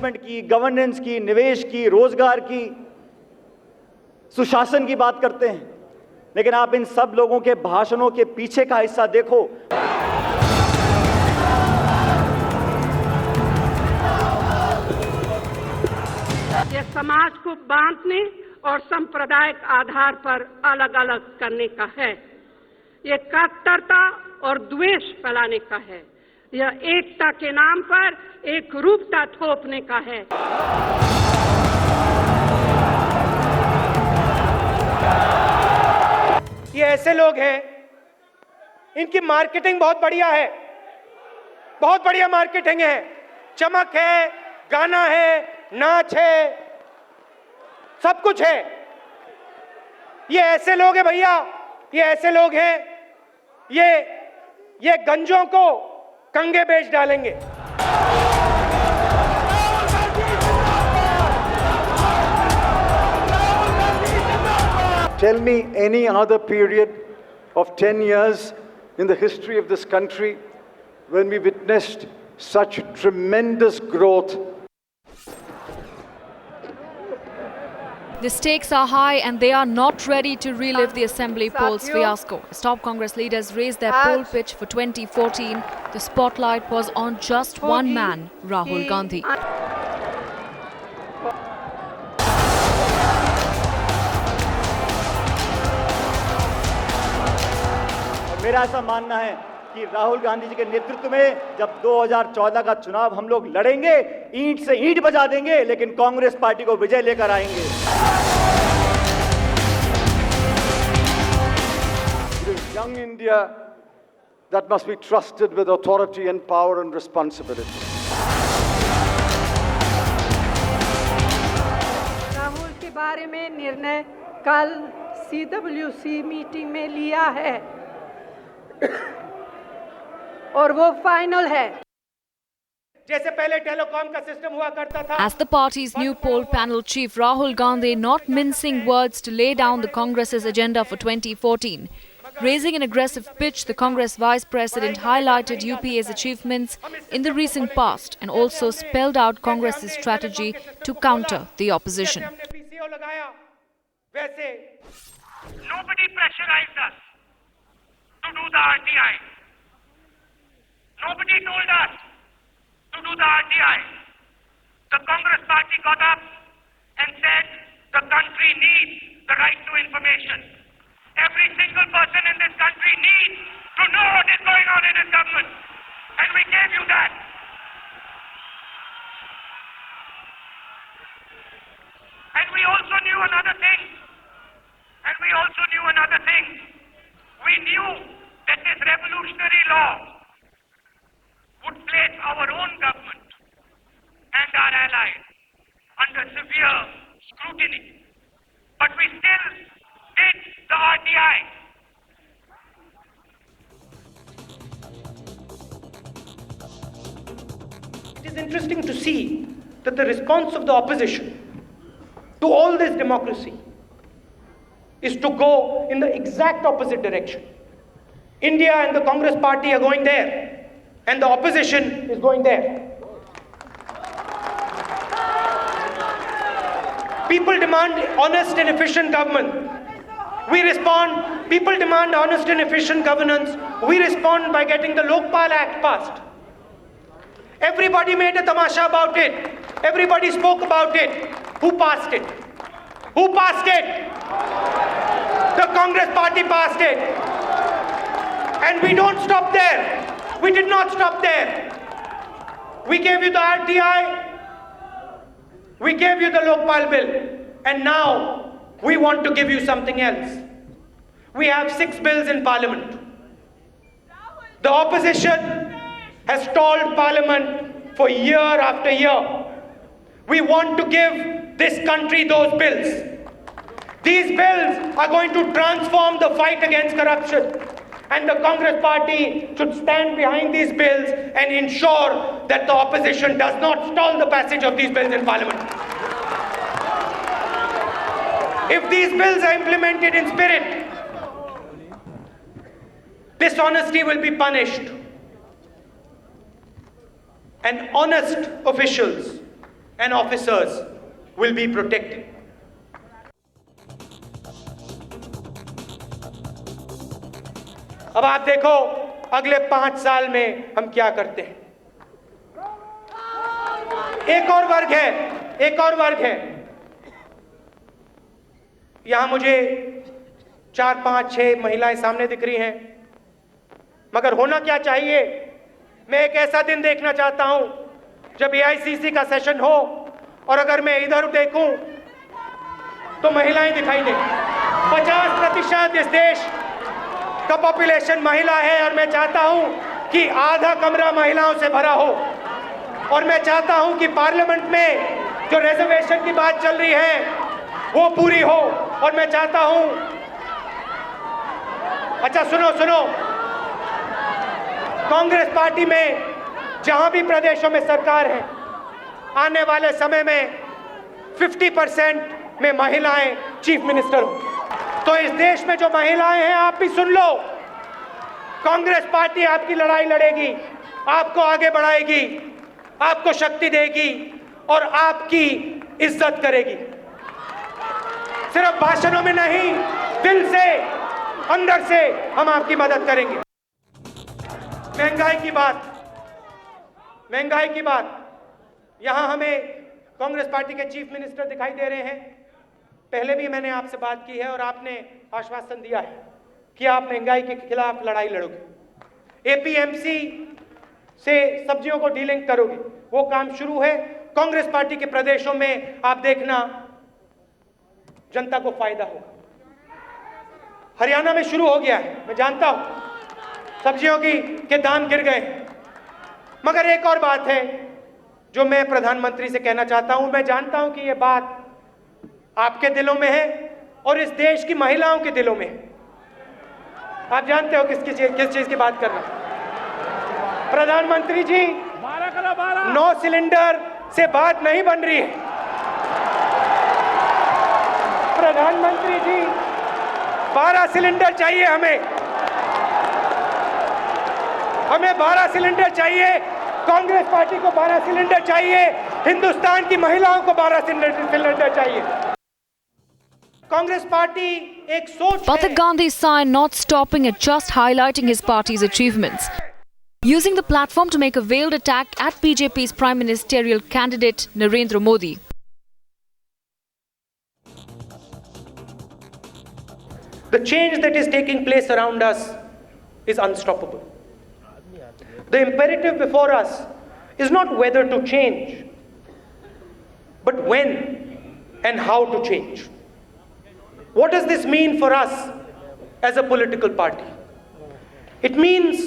Management की, governance की, निवेश की, रोजगार की, सुशासन की बात करते हैं, लेकिन आप इन सब लोगों के भाषणों के पीछे का हिस्सा देखो। ये समाज को बांटने और सांप्रदायिक आधार पर अलग अलग करने का है। ये कट्टरता और द्वेष फैलाने का है। यह एकता के नाम पर एक रूपता थोपने का है। ये ऐसे लोग हैं, इनकी मार्केटिंग बहुत बढ़िया है, बहुत बढ़िया मार्केटिंग है, चमक है, गाना है, नाच है, सब कुछ है। ये ऐसे लोग हैं भैया, ये ऐसे लोग हैं, ये गंजों को कंगे बेच डालेंगे। Tell me any other period of 10 years in the history of this country when we witnessed such tremendous growth. The stakes are high and they are not ready to relive the assembly polls fiasco. As top Congress leaders raised their poll pitch for 2014, the spotlight was on just one man, Rahul Gandhi. मेरा ऐसा मानना है कि राहुल गांधी जी के नेतृत्व में जब 2014 का चुनाव हम लोग लड़ेंगे, ईंट से ईंट बजा देंगे, लेकिन कांग्रेस पार्टी को विजय लेकर आएंगे। It is young India that must be trusted with authority and power and responsibility. Rahul के बारे में निर्णय कल CWC मीटिंग में लिया है और वो फाइनल है। जैसे पहले टेलीकॉम का सिस्टम हुआ करता था। As the party's new poll panel chief, Rahul Gandhi not mincing words to lay down the Congress's agenda for 2014. Raising an aggressive pitch, the Congress vice president highlighted UPA's achievements in the recent past and also spelled out Congress's strategy to counter the opposition. Nobody pressurized us to do the RTI. Nobody told us to do the RTI. The Congress party got up and said the country needs the right to information. Every single person in this country needs to know what is going on in his government. And we gave you that. And we also knew another thing. We knew that this revolutionary law would place our own government and our allies under severe scrutiny. But we still did the RTI. It is interesting to see that the response of the opposition to all this democracy is to go in the exact opposite direction. India and the Congress party are going there, and the opposition is going there. People demand honest and efficient government. We respond. People demand honest and efficient governance. We respond by getting the Lokpal Act passed. Everybody made a tamasha about it. Everybody spoke about it. Who passed it? Who passed it? The Congress party passed it. And we don't stop there. We did not stop there. We gave you the RTI. We gave you the Lokpal bill. And now we want to give you something else. We have 6 bills in Parliament. The opposition has stalled Parliament for year after year. We want to give this country those bills. These bills are going to transform the fight against corruption. And the Congress party should stand behind these bills and ensure that the opposition does not stall the passage of these bills in Parliament. If these bills are implemented in spirit, dishonesty will be punished. And honest officials and officers will be protected. अब आप देखो अगले 5 साल में हम क्या करते हैं। एक और वर्ग है। यहां मुझे 4, 5, 6 महिलाएं सामने दिख रही हैं, मगर होना क्या चाहिए? मैं एक ऐसा दिन देखना चाहता हूं जब AICC का सेशन हो और अगर मैं इधर देखूं तो महिलाएं दिखाई दें। 50% इस देश का पॉपुलेशन महिला है और मैं चाहता हूं कि आधा कमरा महिलाओं से भरा हो। और मैं चाहता हूं कि पार्लियामेंट में जो रिजर्वेशन की बात चल रही है वो पूरी हो। और मैं चाहता हूं, अच्छा सुनो, कांग्रेस पार्टी में जहां भी प्रदेशों में सरकार है, आने वाले समय में 50% में महिलाएं चीफ मिनिस्टर हो। तो इस देश में जो महिलाएं हैं, आप भी सुन लो, कांग्रेस पार्टी आपकी लड़ाई लड़ेगी, आपको आगे बढ़ाएगी, आपको शक्ति देगी और आपकी इज्जत करेगी। सिर्फ भाषणों में नहीं, दिल से, अंदर से हम आपकी मदद करेंगे। महंगाई की बात, यहां हमें कांग्रेस पार्टी के चीफ मिनिस्टर दिखाई दे रहे हैं। पहले भी मैंने आपसे बात की है और आपने आश्वासन दिया है कि आप महंगाई के खिलाफ लड़ाई लड़ोगे। APMC से सब्जियों को डीलिंक करोगे, वो काम शुरू है। कांग्रेस पार्टी के प्रदेशों में आप देखना, जनता को फायदा होगा। हरियाणा में शुरू हो गया है, मैं जानता हूं सब्जियों के दाम गिर गए। मगर एक और बात है जो मैं प्रधानमंत्री से कहना चाहता हूं। मैं जानता हूं कि यह बात आपके दिलों में है और इस देश की महिलाओं के दिलों में है। आप जानते हो किस चीज की बात कर रहा हूं। प्रधानमंत्री जी, 9 सिलेंडर से बात नहीं बन रही है। प्रधानमंत्री जी, 12 सिलेंडर चाहिए हमें 12 सिलेंडर चाहिए। कांग्रेस पार्टी को 12 सिलेंडर चाहिए, हिंदुस्तान की महिलाओं को 12 सिलेंडर चाहिए। कांग्रेस पार्टी एक सोच But the Gandhi sign not stopping at just highlighting his party's achievements, using the platform to make a veiled attack at BJP's prime ministerial candidate Narendra Modi. The change that is taking place around us is unstoppable. The imperative before us is not whether to change, but when and how to change. What does this mean for us as a political party? It means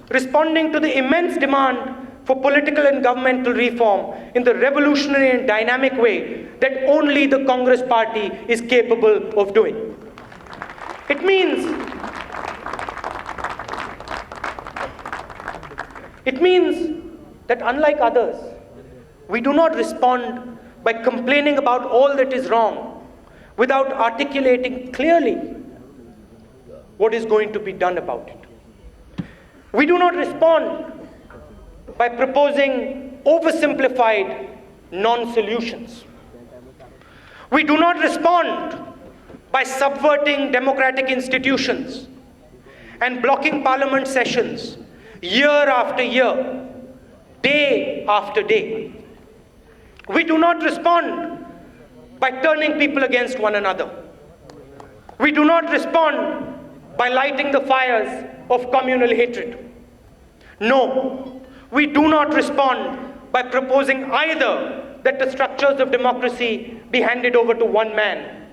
responding to the immense demand for political and governmental reform in the revolutionary and dynamic way that only the Congress party is capable of doing. It means that unlike others, we do not respond by complaining about all that is wrong without articulating clearly what is going to be done about it. We do not respond by proposing oversimplified non-solutions. We do not respond by subverting democratic institutions and blocking parliament sessions year after year, day after day. We do not respond by turning people against one another. We do not respond by lighting the fires of communal hatred. No, we do not respond by proposing either that the structures of democracy be handed over to one man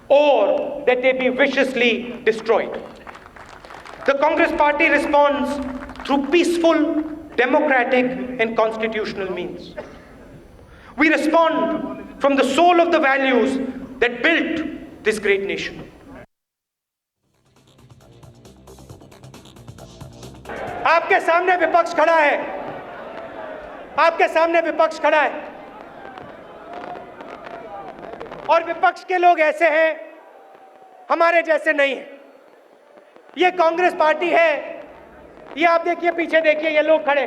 or that they be viciously destroyed. The Congress party responds through peaceful, democratic, and constitutional means. We respond from the soul of the values that built this great nation. आपके सामने विपक्ष खड़ा है, आपके सामने विपक्ष खड़ा है और विपक्ष के लोग ऐसे हैं, हमारे जैसे नहीं हैं। ये कांग्रेस पार्टी है, ये आप देखिए, पीछे देखिए, ये लोग खड़े,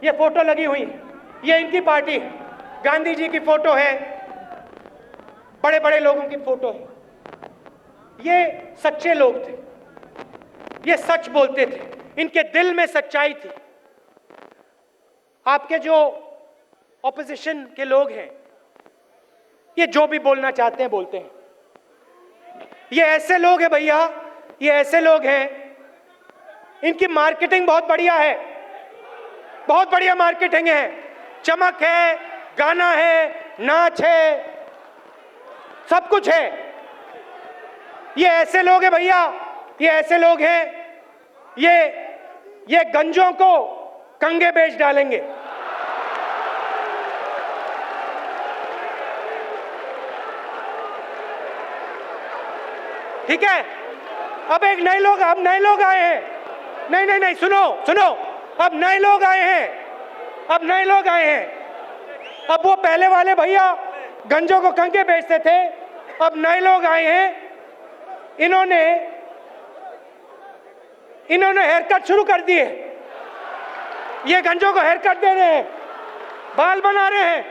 ये फोटो लगी हुई, ये इनकी पार्टी है। गांधी जी की फोटो है, बड़े बड़े लोगों की फोटो है। ये सच्चे लोग थे, ये सच बोलते थे, इनके दिल में सच्चाई थी। आपके जो ऑपोजिशन के लोग हैं, ये जो भी बोलना चाहते हैं बोलते हैं। ये ऐसे लोग हैं भैया, ये ऐसे लोग हैं, इनकी मार्केटिंग बहुत बढ़िया है, बहुत बढ़िया मार्केटिंग है, चमक है, गाना है, नाच है, सब कुछ है। ये ऐसे लोग हैं भैया, ये ऐसे लोग हैं, ये गंजों को कंगे बेच डालेंगे। ठीक है, अब नए लोग आए हैं। नहीं, सुनो, अब नए लोग आए हैं, अब वो पहले वाले भैया गंजों को कंगे बेचते थे, अब नए लोग आए हैं। इन्होंने हेयर कट शुरू कर दिए, ये गंजों को हेयर कट दे रहे हैं, बाल बना रहे हैं,